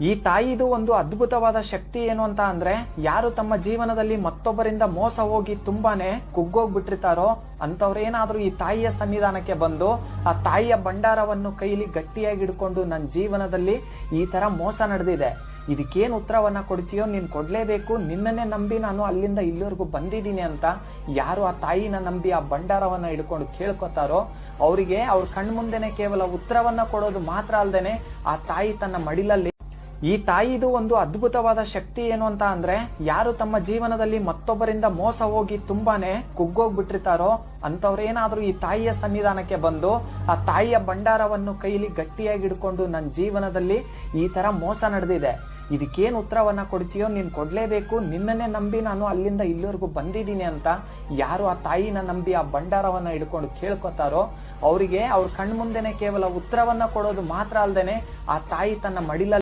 ಈ ತಾಯಿದು ಒಂದು ಅದ್ಭುತವಾದ ಶಕ್ತಿ ಏನು ಅಂತ ಅಂದ್ರೆ, ಯಾರು ತಮ್ಮ ಜೀವನದಲ್ಲಿ ಮತ್ತೊಬ್ಬರಿಂದ ಮೋಸ ಹೋಗಿ ತುಂಬಾನೇ ಕುಗ್ಗೋಗ್ಬಿಟ್ಟಿರ್ತಾರೋ ಅಂತವ್ರೇನಾದ್ರೂ ಈ ತಾಯಿಯ ಸನ್ನಿಧಾನಕ್ಕೆ ಬಂದು ಆ ತಾಯಿಯ ಭಂಡಾರವನ್ನು ಕೈಲಿ ಗಟ್ಟಿಯಾಗಿ ಹಿಡ್ಕೊಂಡು ನನ್ನ ಜೀವನದಲ್ಲಿ ಈ ತರ ಮೋಸ ನಡೆದಿದೆ, ಇದಕ್ಕೇನ್ ಉತ್ತರವನ್ನ ಕೊಡ್ತೀಯೋ ನೀನ್ ಕೊಡ್ಲೇಬೇಕು, ನಿನ್ನನ್ನೇ ನಂಬಿ ನಾನು ಅಲ್ಲಿಂದ ಇಲ್ಲಿವರೆಗೂ ಬಂದಿದ್ದೀನಿ ಅಂತ ಯಾರು ಆ ತಾಯಿನ ನಂಬಿ ಆ ಭಂಡಾರವನ್ನ ಹಿಡ್ಕೊಂಡು ಕೇಳ್ಕೊತಾರೋ ಅವರಿಗೆ ಅವ್ರ ಕಣ್ಮುಂದೆನೆ ಕೇವಲ ಉತ್ತರವನ್ನ ಕೊಡೋದು ಮಾತ್ರ ಅಲ್ದೇನೆ ಆ ತಾಯಿ ತನ್ನ ಮಡಿಲಲ್ಲಿ ಈ ತಾಯಿದು ಒಂದು ಅದ್ಭುತವಾದ ಶಕ್ತಿ ಏನು ಅಂತ ಅಂದ್ರೆ, ಯಾರು ತಮ್ಮ ಜೀವನದಲ್ಲಿ ಮತ್ತೊಬ್ಬರಿಂದ ಮೋಸ ಹೋಗಿ ತುಂಬಾನೇ ಕುಗ್ಗೋಗ್ಬಿಟ್ಟಿರ್ತಾರೋ ಅಂತವ್ರೇನಾದ್ರೂ ಈ ತಾಯಿಯ ಸನ್ನಿಧಾನಕ್ಕೆ ಬಂದು ಆ ತಾಯಿಯ ಭಂಡಾರವನ್ನು ಕೈಲಿ ಗಟ್ಟಿಯಾಗಿ ಹಿಡ್ಕೊಂಡು ನನ್ನ ಜೀವನದಲ್ಲಿ ಈ ತರ ಮೋಸ ನಡೆದಿದೆ, ಇದಕ್ಕೇನ್ ಉತ್ತರವನ್ನ ಕೊಡ್ತೀಯೋ ನೀನ್ ಕೊಡ್ಲೇಬೇಕು, ನಿನ್ನನ್ನೇ ನಂಬಿ ನಾನು ಅಲ್ಲಿಂದ ಇಲ್ಲಿವರೆಗೂ ಬಂದಿದ್ದೀನಿ ಅಂತ ಯಾರು ಆ ತಾಯಿನ ನಂಬಿ ಆ ಭಂಡಾರವನ್ನ ಹಿಡ್ಕೊಂಡು ಕೇಳ್ಕೊತಾರೋ ಅವರಿಗೆ ಅವ್ರ ಕಣ್ಮುಂದೆನೆ ಕೇವಲ ಉತ್ತರವನ್ನ ಕೊಡೋದು ಮಾತ್ರ ಅಲ್ದೇನೆ ಆ ತಾಯಿ ತನ್ನ ಮಡಿಲಲ್ಲಿ